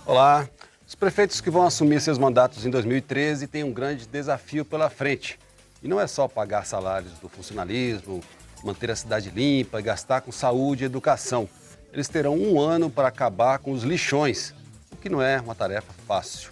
Olá. Os prefeitos que vão assumir seus mandatos em 2013 têm um grande desafio pela frente. E não é só pagar salários do funcionalismo, manter a cidade limpa e gastar com saúde e educação. Eles terão um ano para acabar com os lixões, o que não é uma tarefa fácil.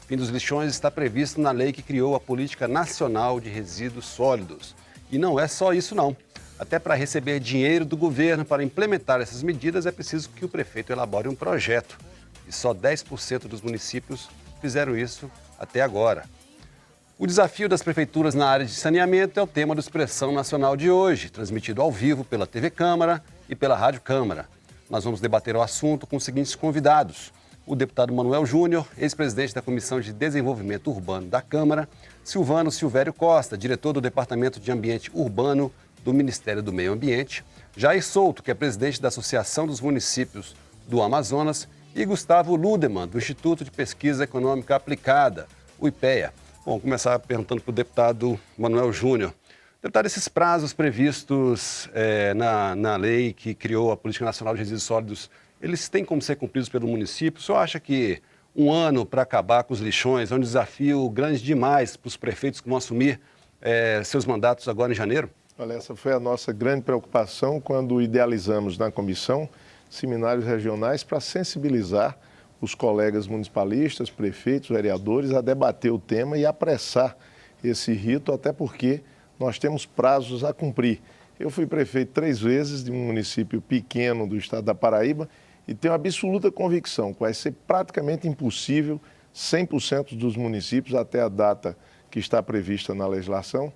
O fim dos lixões está previsto na lei que criou a Política Nacional de Resíduos Sólidos. E não é só isso, não. Até para receber dinheiro do governo para implementar essas medidas, é preciso que o prefeito elabore um projeto. E só 10% dos municípios fizeram isso até agora. O desafio das prefeituras na área de saneamento é o tema do Expressão Nacional de hoje, transmitido ao vivo pela TV Câmara e pela Rádio Câmara. Nós vamos debater o assunto com os seguintes convidados: o deputado Manuel Júnior, ex-presidente da Comissão de Desenvolvimento Urbano da Câmara; Silvano Silvério Costa, diretor do Departamento de Ambiente Urbano do Ministério do Meio Ambiente; Jair Souto, que é presidente da Associação dos Municípios do Amazonas; e Gustavo Ludemann, do Instituto de Pesquisa Econômica Aplicada, o IPEA. Bom, começar perguntando para o deputado Manuel Júnior. Deputado, esses prazos previstos na lei que criou a Política Nacional de Resíduos Sólidos, eles têm como ser cumpridos pelo município? O senhor acha que um ano para acabar com os lixões é um desafio grande demais para os prefeitos que vão assumir seus mandatos agora em janeiro? Olha, essa foi a nossa grande preocupação quando idealizamos na comissão seminários regionais para sensibilizar os colegas municipalistas, prefeitos, vereadores a debater o tema e apressar esse rito, até porque nós temos prazos a cumprir. Eu fui prefeito 3 vezes de um município pequeno do estado da Paraíba e tenho absoluta convicção que vai ser praticamente impossível 100% dos municípios, até a data que está prevista na legislação,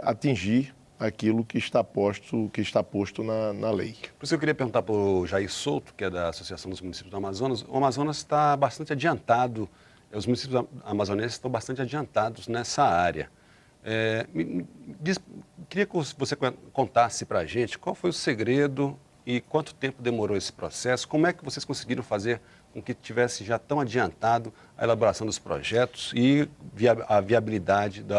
atingir aquilo que está posto na lei. Por isso eu queria perguntar para o Jair Souto, que é da Associação dos Municípios do Amazonas. O Amazonas está bastante adiantado, os municípios amazonenses estão bastante adiantados nessa área. Queria que você contasse para a gente qual foi o segredo e quanto tempo demorou esse processo, como é que vocês conseguiram fazer com que tivesse já tão adiantado a elaboração dos projetos e a viabilidade do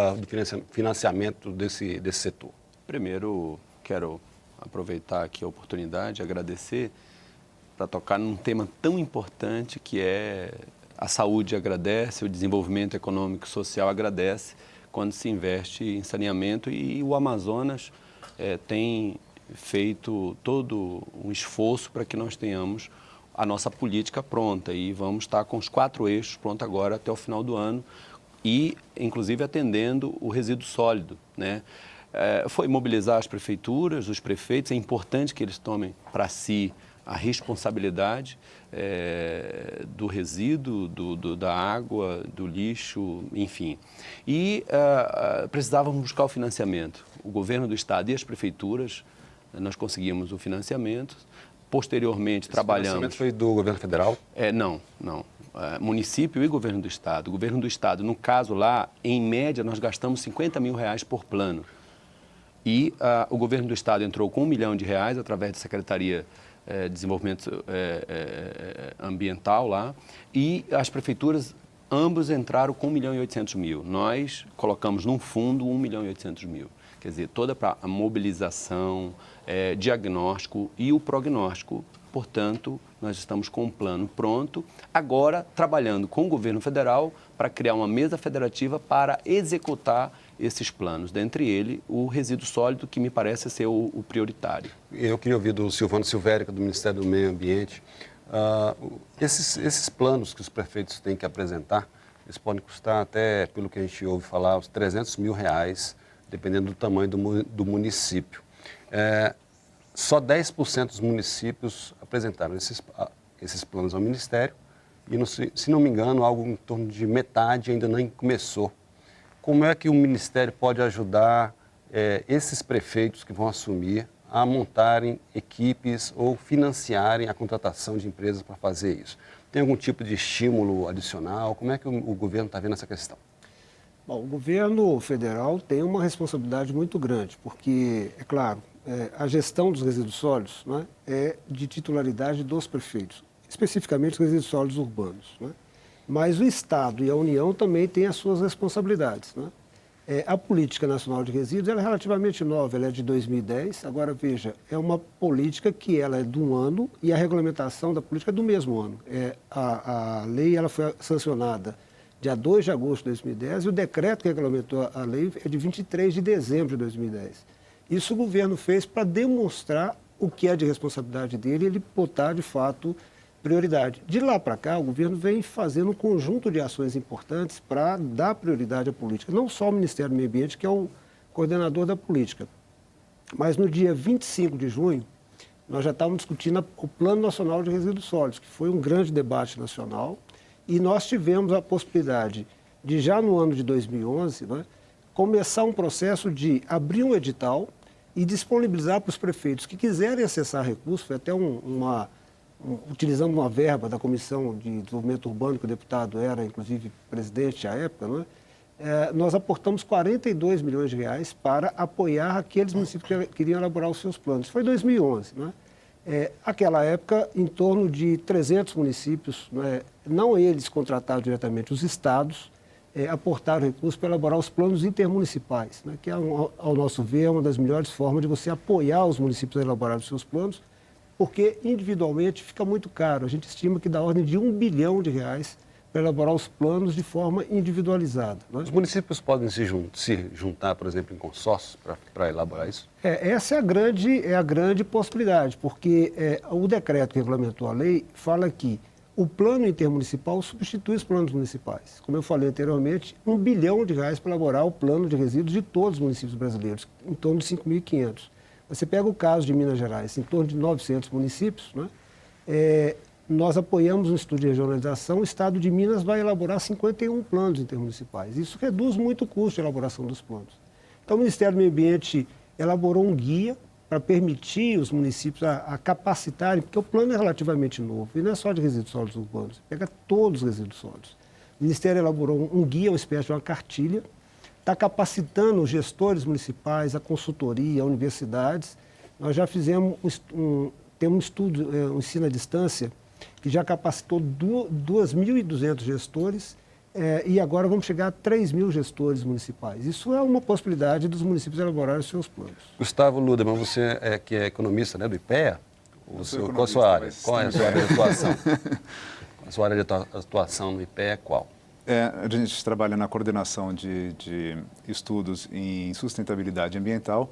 financiamento desse setor. Primeiro, quero aproveitar aqui a oportunidade e agradecer para tocar num tema tão importante que é a saúde agradece, o desenvolvimento econômico e social agradece quando se investe em saneamento, e o Amazonas tem feito todo um esforço para que nós tenhamos a nossa política pronta, e vamos estar com os 4 eixos prontos agora até o final do ano e, inclusive, atendendo o resíduo sólido, né? Foi mobilizar as prefeituras, os prefeitos. É importante que eles tomem para si a responsabilidade do resíduo, da água, do lixo, enfim. E precisávamos buscar o financiamento. O governo do estado e as prefeituras, nós conseguimos o financiamento. Posteriormente, trabalhamos... O financiamento foi do governo federal? Não. Município e governo do estado. O governo do estado, no caso lá, em média, nós gastamos R$50 mil por plano. E o governo do estado entrou com R$1 milhão através da Secretaria de Desenvolvimento Ambiental lá, e as prefeituras, ambos entraram com R$1.800.000. Nós colocamos num fundo R$1.800.000. Quer dizer, toda a mobilização, diagnóstico e o prognóstico. Portanto, nós estamos com um plano pronto, agora trabalhando com o governo federal para criar uma mesa federativa para executar esses planos, dentre eles o resíduo sólido, que me parece ser o prioritário. Eu queria ouvir do Silvano Silvério, do Ministério do Meio Ambiente. Esses planos que os prefeitos têm que apresentar, eles podem custar até, pelo que a gente ouve falar, uns R$300 mil, dependendo do tamanho do município. Só 10% dos municípios apresentaram esses planos ao Ministério e, se não me engano, algo em torno de metade ainda nem começou. Como é que o Ministério pode ajudar esses prefeitos que vão assumir a montarem equipes ou financiarem a contratação de empresas para fazer isso? Tem algum tipo de estímulo adicional? Como é que o governo está vendo essa questão? Bom, o governo federal tem uma responsabilidade muito grande, porque, é claro, a gestão dos resíduos sólidos, né, é de titularidade dos prefeitos, especificamente os resíduos sólidos urbanos, né? Mas o Estado e a União também têm as suas responsabilidades, né? A Política Nacional de Resíduos ela é relativamente nova, ela é de 2010. Agora, veja, é uma política que ela é de um ano e a regulamentação da política é do mesmo ano. A lei ela foi sancionada dia 2 de agosto de 2010 e o decreto que regulamentou a lei é de 23 de dezembro de 2010. Isso o governo fez para demonstrar o que é de responsabilidade dele e ele botar, de fato, prioridade. De lá para cá, o governo vem fazendo um conjunto de ações importantes para dar prioridade à política. Não só o Ministério do Meio Ambiente, que é o coordenador da política. Mas no dia 25 de junho, nós já estávamos discutindo o Plano Nacional de Resíduos Sólidos, que foi um grande debate nacional, e nós tivemos a possibilidade de, já no ano de 2011, né, começar um processo de abrir um edital e disponibilizar para os prefeitos que quiserem acessar recursos, foi até utilizando uma verba da Comissão de Desenvolvimento Urbano, que o deputado era, inclusive, presidente à época, né? Nós aportamos 42 milhões de reais para apoiar aqueles municípios que queriam elaborar os seus planos. Foi em 2011. Né? Aquela época, em torno de 300 municípios, né, não eles contrataram diretamente, os estados aportaram recursos para elaborar os planos intermunicipais, né, que, ao nosso ver, é uma das melhores formas de você apoiar os municípios a elaborar os seus planos, porque individualmente fica muito caro. A gente estima que dá ordem de R$ 1 bilhão para elaborar os planos de forma individualizada. Né? Os municípios podem se juntar, por exemplo, em consórcios para elaborar isso? Essa é a grande possibilidade, porque o decreto que regulamentou a lei fala que o plano intermunicipal substitui os planos municipais. Como eu falei anteriormente, R$ 1 bilhão para elaborar o plano de resíduos de todos os municípios brasileiros, em torno de 5.500. Você pega o caso de Minas Gerais, em torno de 900 municípios, né? Nós apoiamos um estudo de regionalização, o Estado de Minas vai elaborar 51 planos intermunicipais. Isso reduz muito o custo de elaboração dos planos. Então, o Ministério do Meio Ambiente elaborou um guia para permitir os municípios a capacitarem, porque o plano é relativamente novo, e não é só de resíduos sólidos urbanos, pega todos os resíduos sólidos. O Ministério elaborou um guia, uma espécie de uma cartilha, está capacitando os gestores municipais, a consultoria, universidades. Nós já fizemos um estudo, um ensino à distância, que já capacitou 2.200 gestores e agora vamos chegar a 3.000 gestores municipais. Isso é uma possibilidade dos municípios elaborarem os seus planos. Gustavo Luderman, você que é economista, né, do IPEA, qual a sua área? Qual é a sua área de atuação? A sua área de atuação no IPEA é qual? A gente trabalha na coordenação de estudos em sustentabilidade ambiental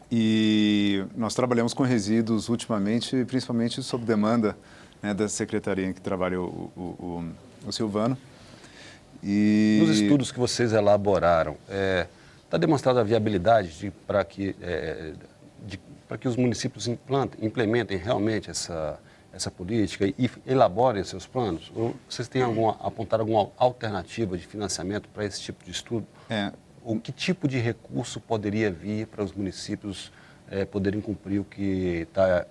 e nós trabalhamos com resíduos ultimamente, principalmente sob demanda, né, da secretaria em que trabalha o Silvano. Nos estudos que vocês elaboraram, está demonstrada a viabilidade para que os municípios implementem realmente essa política e elaborem seus planos? Ou vocês têm apontaram alguma alternativa de financiamento para esse tipo de estudo? Ou que tipo de recurso poderia vir para os municípios poderem cumprir o que está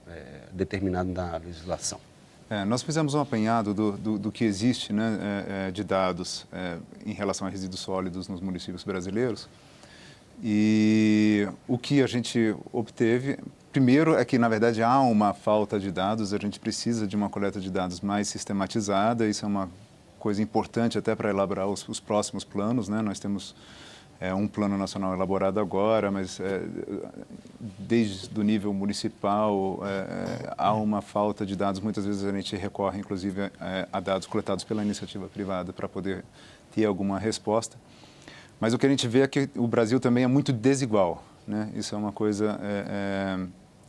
determinado na legislação? Nós fizemos um apanhado do que existe, né, de dados em relação a resíduos sólidos nos municípios brasileiros. E o que a gente obteve, primeiro, é que, na verdade, há uma falta de dados, a gente precisa de uma coleta de dados mais sistematizada, isso é uma coisa importante até para elaborar os próximos planos, né? Nós temos um plano nacional elaborado agora, mas desde o nível municipal há uma falta de dados. Muitas vezes a gente recorre, inclusive, a dados coletados pela iniciativa privada para poder ter alguma resposta. Mas o que a gente vê é que o Brasil também é muito desigual, né? Isso é uma coisa...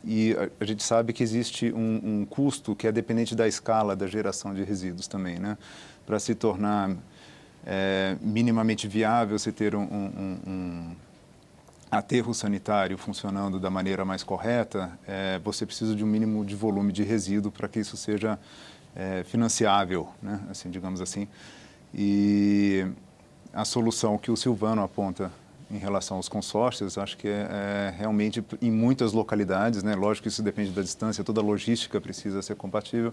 E a gente sabe que existe um custo que é dependente da escala da geração de resíduos também, né? Para se tornar minimamente viável, se ter um aterro sanitário funcionando da maneira mais correta, você precisa de um mínimo de volume de resíduo para que isso seja financiável, né? Assim, digamos assim. E a solução que o Silvano aponta em relação aos consórcios, acho que realmente em muitas localidades, né? Lógico que isso depende da distância, toda a logística precisa ser compatível.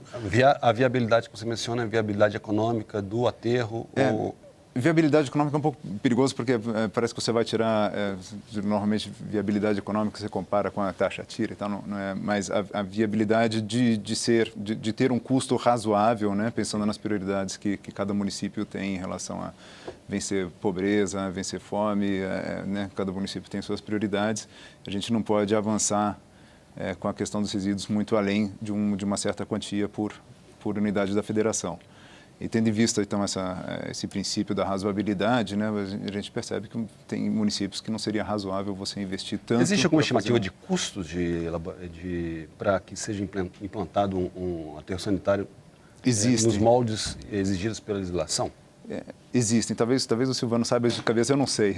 A viabilidade que você menciona é a viabilidade econômica do aterro? Viabilidade econômica é um pouco perigoso porque parece que você vai tirar, normalmente, viabilidade econômica você compara com a taxa TIR e tal, não é, mas a viabilidade de ter um custo razoável, né, pensando nas prioridades que cada município tem em relação a vencer pobreza, vencer fome, né, cada município tem suas prioridades, a gente não pode avançar com a questão dos resíduos muito além de uma certa quantia por unidade da federação. E tendo em vista, então, esse princípio da razoabilidade, né, a gente percebe que tem municípios que não seria razoável você investir tanto... Existe alguma estimativa de custos para que seja implantado um aterro sanitário nos moldes exigidos pela legislação? Existem. Talvez o Silvano saiba isso de cabeça, eu não sei.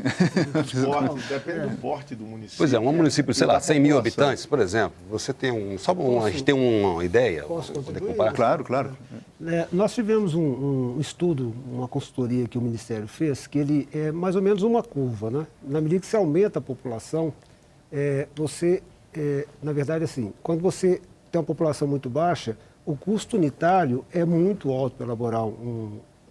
Depende do porte do município. Pois é, um município, sei lá, 100 mil habitantes, por exemplo, você tem a gente tem uma ideia? Posso poder contribuir? comparar? Claro. Nós tivemos um estudo, uma consultoria que o Ministério fez, que ele é mais ou menos uma curva, né? Na medida que se aumenta a população, na verdade, assim, quando você tem uma população muito baixa, o custo unitário é muito alto para elaborar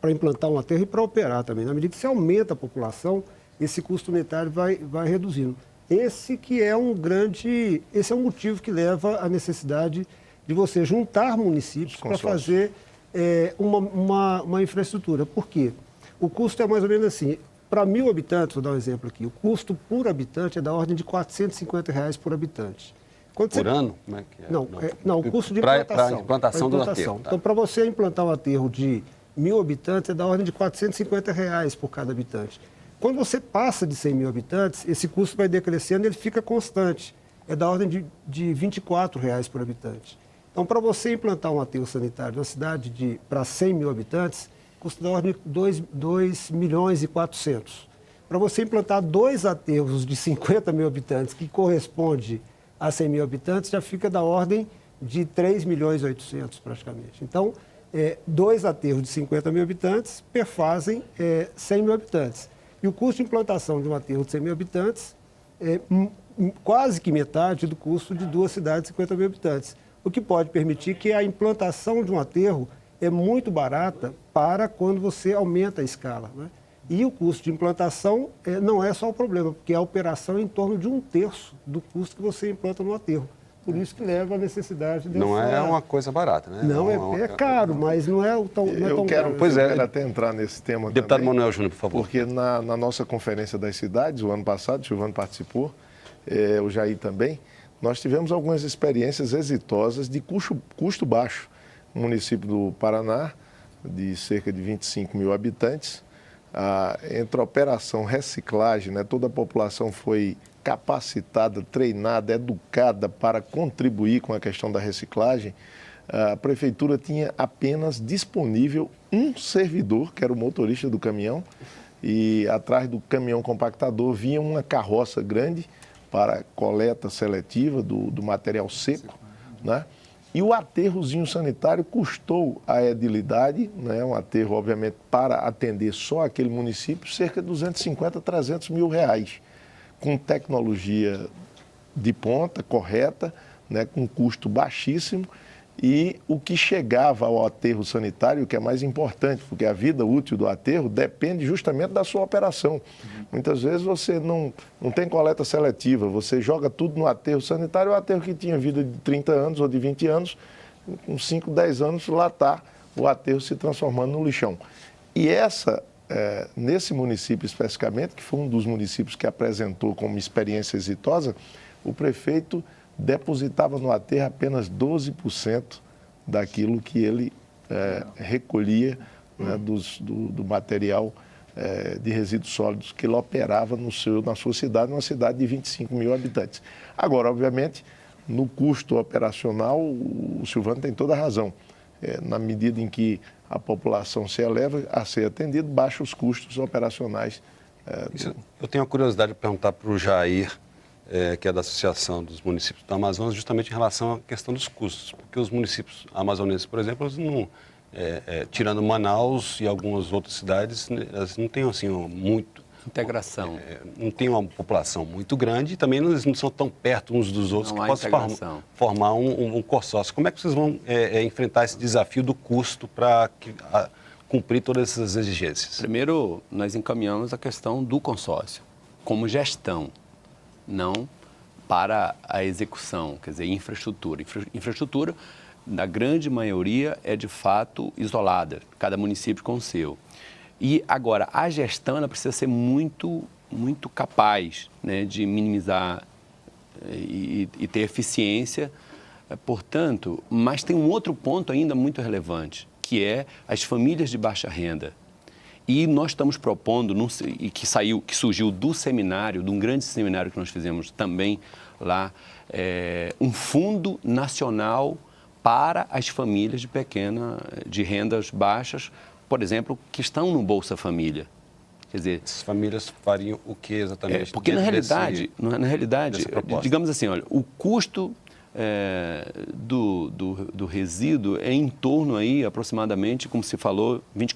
para implantar um aterro e para operar também. Na medida que se aumenta a população, esse custo unitário vai reduzindo. Esse é um motivo que leva à necessidade de você juntar municípios para fazer uma infraestrutura. Por quê? O custo é mais ou menos assim, para 1.000 habitantes, vou dar um exemplo aqui, o custo por habitante é da ordem de R$ 450 por habitante. Por ano? Como é que é? Não, o custo de implantação. Para implantação do aterro. Então, para você implantar um aterro de 1.000 habitantes, é da ordem de R$ 450 por cada habitante. Quando você passa de 100 mil habitantes, esse custo vai decrescendo e ele fica constante. É da ordem de R$ 24 por habitante. Então, para você implantar um aterro sanitário na cidade para 100 mil habitantes, custa da ordem de 2 milhões e 400. Para você implantar 2 aterros de 50 mil habitantes, que corresponde a 100 mil habitantes, já fica da ordem de 3 milhões e 800 praticamente. Então, 2 aterros de 50 mil habitantes perfazem 100 mil habitantes. E o custo de implantação de um aterro de 100 mil habitantes é quase que metade do custo de 2 cidades de 50 mil habitantes. O que pode permitir que a implantação de um aterro é muito barata para quando você aumenta a escala, né? E o custo de implantação não é só o problema, porque a operação é em torno de 1/3 do custo que você implanta no aterro. Por isso que leva à necessidade dessa... Não é uma coisa barata, né? Não, é caro, mas não é tão Eu quero até entrar nesse tema Deputado também, Manuel Júnior, por favor. Porque na nossa Conferência das Cidades, o ano passado, o Silvano participou, o Jair também, nós tivemos algumas experiências exitosas de custo baixo. O município do Paraná, de cerca de 25 mil habitantes, entre a operação reciclagem, né, toda a população foi capacitada, treinada, educada para contribuir com a questão da reciclagem. A prefeitura tinha apenas disponível um servidor, que era o motorista do caminhão, e atrás do caminhão compactador vinha uma carroça grande para coleta seletiva do material seco, né? E o aterrozinho sanitário custou à edilidade, né, um aterro, obviamente, para atender só aquele município, cerca de 250 a 300 mil reais, com tecnologia de ponta, correta, né, com custo baixíssimo. E o que chegava ao aterro sanitário, que é mais importante, porque a vida útil do aterro depende justamente da sua operação. Muitas vezes você não tem coleta seletiva, você joga tudo no aterro sanitário, o aterro que tinha vida de 30 anos ou de 20 anos, com 5, 10 anos, lá está o aterro se transformando no lixão. E nesse município especificamente, que foi um dos municípios que apresentou como experiência exitosa, o prefeito depositava no aterro apenas 12% daquilo que ele recolhia, né, do material de resíduos sólidos que ele operava na sua cidade, uma cidade de 25 mil habitantes. Agora, obviamente, no custo operacional, o Silvano tem toda a razão. Na medida em que a população se eleva a ser atendida, baixa os custos operacionais. Eu tenho a curiosidade de perguntar para o Jair, que é da Associação dos Municípios do Amazonas, justamente em relação à questão dos custos. Porque os municípios amazonenses, por exemplo, eles não, tirando Manaus e algumas outras cidades, elas não têm assim, muito... Integração. Não tem uma população muito grande e também eles não são tão perto uns dos outros Não que possam formar um consórcio. Como é que vocês vão enfrentar esse desafio do custo para cumprir todas essas exigências? Primeiro, nós encaminhamos a questão do consórcio como gestão, não para a execução, quer dizer, infraestrutura. Infraestrutura, na grande maioria, é de fato isolada, cada município com o seu. E agora, a gestão ela precisa ser muito capaz, né, de minimizar e ter eficiência. Portanto, mas tem um outro ponto ainda muito relevante, que é as famílias de baixa renda. E nós estamos propondo, e que surgiu do seminário, de um grande seminário que nós fizemos também lá, um fundo nacional para as famílias de rendas baixas, por exemplo, que estão no Bolsa Família. Quer dizer, essas famílias fariam o que exatamente? Porque na realidade, digamos assim, olha, o custo do resíduo é em torno aí, aproximadamente, como se falou, R$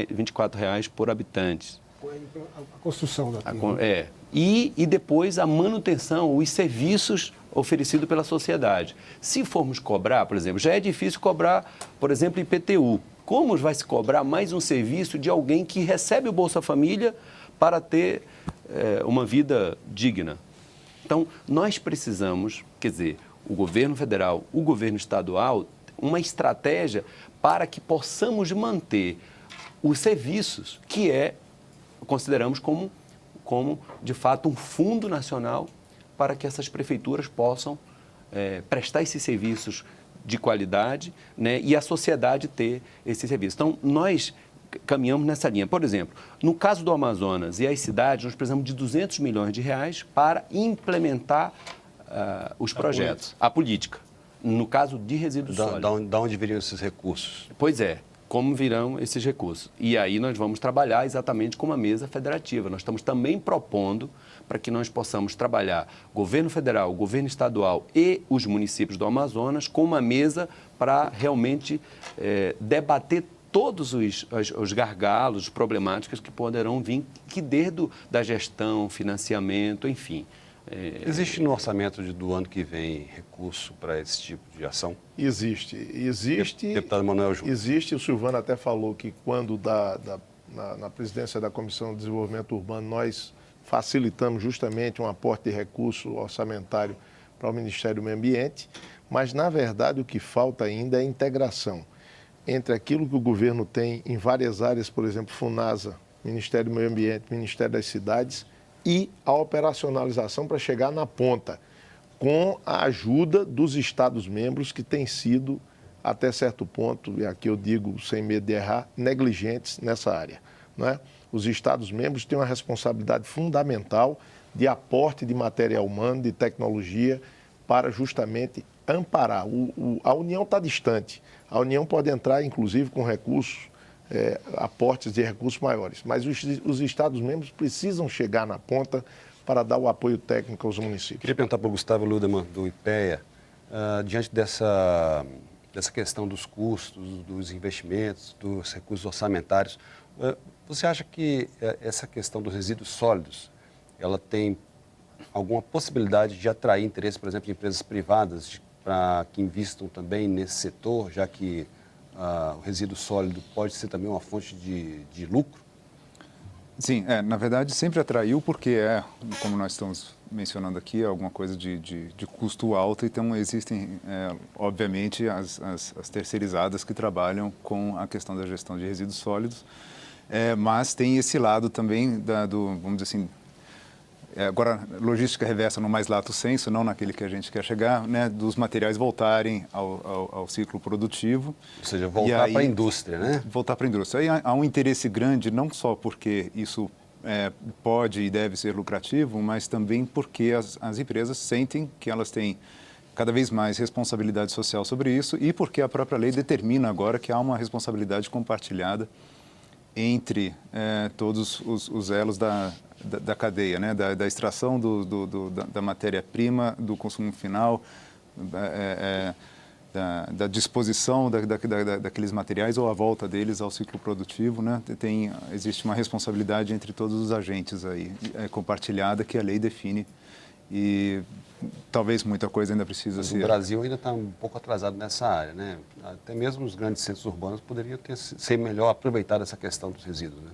24 por habitante. A construção da terra. E depois a manutenção, os serviços oferecidos pela sociedade. Se formos cobrar, por exemplo, já é difícil cobrar, por exemplo, IPTU. Como vai se cobrar mais um serviço de alguém que recebe o Bolsa Família para ter uma vida digna? Então, nós precisamos, quer dizer, o governo federal, o governo estadual, uma estratégia para que possamos manter os serviços que consideramos como, de fato, um fundo nacional para que essas prefeituras possam prestar esses serviços de qualidade, né, e a sociedade ter esse serviço. Então, nós caminhamos nessa linha. Por exemplo, no caso do Amazonas e as cidades, nós precisamos de R$ 200 milhões para implementar os projetos, a política. No caso de resíduos sólidos. Da onde viriam esses recursos? Pois é. Como virão esses recursos? E aí nós vamos trabalhar exatamente com uma mesa federativa. Nós estamos também propondo para que nós possamos trabalhar governo federal, governo estadual e os municípios do Amazonas com uma mesa para realmente debater todos os gargalos, problemáticas que poderão vir, que desde da gestão, financiamento, enfim. Existe no orçamento do ano que vem recurso para esse tipo de ação? Existe. Deputado Manuel Júnior. Existe, o Silvano até falou que quando na presidência da Comissão de Desenvolvimento Urbano nós facilitamos justamente um aporte de recurso orçamentário para o Ministério do Meio Ambiente, mas na verdade o que falta ainda é a integração entre aquilo que o governo tem em várias áreas, por exemplo, FUNASA, Ministério do Meio Ambiente, Ministério das Cidades, e a operacionalização para chegar na ponta, com a ajuda dos Estados-membros que têm sido, até certo ponto, e aqui eu digo sem medo de errar, negligentes nessa área, né? Os Estados-membros têm uma responsabilidade fundamental de aporte de material humano, de tecnologia, para justamente amparar. A União está distante, a União pode entrar, inclusive, com recursos, aportes de recursos maiores, mas os Estados-membros precisam chegar na ponta para dar o apoio técnico aos municípios. Queria perguntar para o Gustavo Ludemann, do IPEA, diante dessa questão dos custos, dos investimentos, dos recursos orçamentários, você acha que essa questão dos resíduos sólidos, ela tem alguma possibilidade de atrair interesse, por exemplo, de empresas privadas para que invistam também nesse setor, já que o resíduo sólido pode ser também uma fonte de lucro? Sim, na verdade sempre atraiu porque como nós estamos mencionando aqui, alguma coisa de custo alto, então existem, obviamente, as terceirizadas que trabalham com a questão da gestão de resíduos sólidos, mas tem esse lado também vamos dizer assim, agora, logística reversa no mais lato sensu, não naquele que a gente quer chegar, né, dos materiais voltarem ao ciclo produtivo. Ou seja, voltar para a indústria, né? Voltar para a indústria. Aí há um interesse grande, não só porque isso pode e deve ser lucrativo, mas também porque as empresas sentem que elas têm cada vez mais responsabilidade social sobre isso e porque a própria lei determina agora que há uma responsabilidade compartilhada entre todos os elos da cadeia, né? Da extração da matéria-prima, do consumo final, da disposição daqueles materiais ou a volta deles ao ciclo produtivo, né? Existe uma responsabilidade entre todos os agentes aí, compartilhada, que a lei define e talvez muita coisa ainda precisa Mas ser... o Brasil ainda está um pouco atrasado nessa área, né? Até mesmo os grandes centros urbanos poderiam ser melhor aproveitar essa questão dos resíduos, né?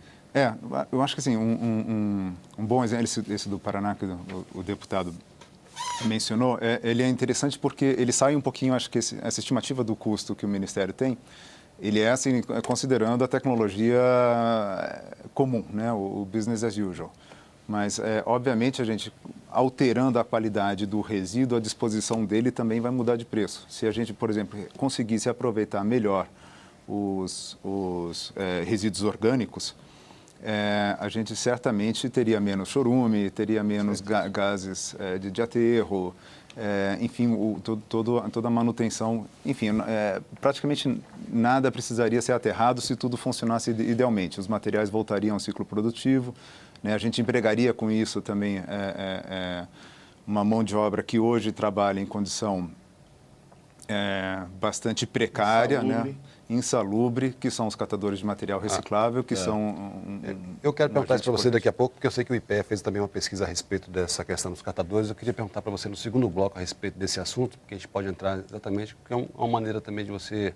Eu acho que assim, um bom exemplo, esse do Paraná que o deputado mencionou, ele é interessante porque ele sai um pouquinho, acho que essa estimativa do custo que o Ministério tem, ele é assim, considerando a tecnologia comum, né, o business as usual. Mas, obviamente, a gente, alterando a qualidade do resíduo, a disposição dele também vai mudar de preço. Se a gente, por exemplo, conseguisse aproveitar melhor os resíduos orgânicos, a gente certamente teria menos chorume, teria menos gases de aterro, enfim, toda a manutenção, enfim, praticamente nada precisaria ser aterrado se tudo funcionasse idealmente. Os materiais voltariam ao ciclo produtivo, né? A gente empregaria com isso também uma mão de obra que hoje trabalha em condição bastante precária, né? Insalubre, que são os catadores de material reciclável, que são... Eu quero perguntar isso para você daqui a pouco, porque eu sei que o IPEA fez também uma pesquisa a respeito dessa questão dos catadores. Eu queria perguntar para você no segundo bloco a respeito desse assunto, porque a gente pode entrar exatamente, porque é uma maneira também de você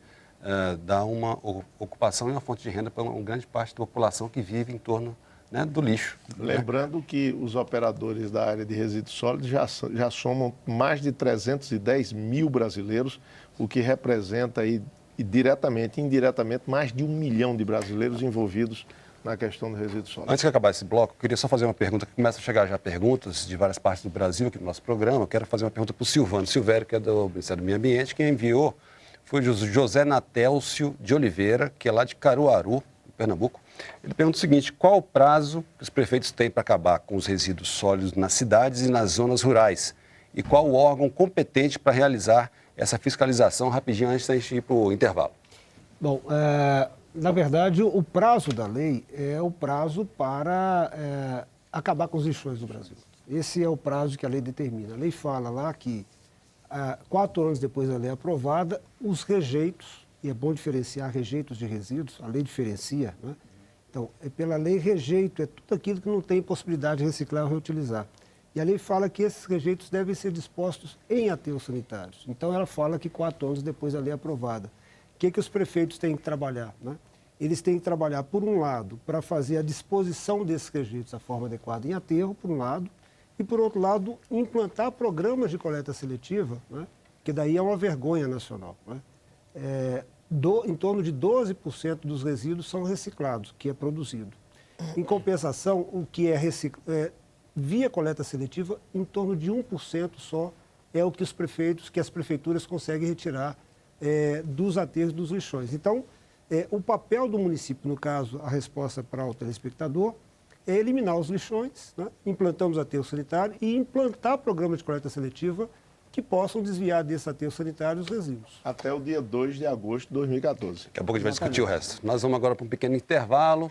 dar uma ocupação e uma fonte de renda para uma grande parte da população que vive em torno, né, do lixo. Lembrando que os operadores da área de resíduos sólidos já somam mais de 310 mil brasileiros, o que representa aí, diretamente e indiretamente, mais de 1 milhão de brasileiros envolvidos na questão do resíduo sólido. Antes de acabar esse bloco, eu queria só fazer uma pergunta, que começa a chegar já perguntas de várias partes do Brasil aqui no nosso programa. Eu quero fazer uma pergunta para o Silvano Silvério, que é do Ministério do Meio Ambiente. Quem enviou foi o José Natélcio de Oliveira, que é lá de Caruaru, Pernambuco. Ele pergunta o seguinte: qual o prazo que os prefeitos têm para acabar com os resíduos sólidos nas cidades e nas zonas rurais? E qual o órgão competente para realizar essa fiscalização? Rapidinho, antes da gente ir para o intervalo. Bom, na verdade, o prazo da lei é o prazo para acabar com os lixões do Brasil. Esse é o prazo que a lei determina. A lei fala lá que 4 anos depois da lei aprovada, os rejeitos, e é bom diferenciar rejeitos de resíduos, a lei diferencia, né? Então, pela lei, rejeito é tudo aquilo que não tem possibilidade de reciclar ou reutilizar. E a lei fala que esses rejeitos devem ser dispostos em aterros sanitários. Então, ela fala que 4 anos depois da lei aprovada. O que os prefeitos têm que trabalhar, né? Eles têm que trabalhar, por um lado, para fazer a disposição desses rejeitos da forma adequada em aterro, por um lado, e, por outro lado, implantar programas de coleta seletiva, né? Que daí é uma vergonha nacional, né? Em torno de 12% dos resíduos são reciclados, que é produzido. Em compensação, o que via coleta seletiva, em torno de 1% só é o que as prefeituras conseguem retirar dos aterros, dos lixões. Então, o papel do município, no caso, a resposta para o telespectador, é eliminar os lixões, né? Implantamos aterro sanitário e implantar programas de coleta seletiva que possam desviar desse aterro sanitário os resíduos. Até o dia 2 de agosto de 2014. Daqui a pouco a gente vai discutir o resto. Nós vamos agora para um pequeno intervalo.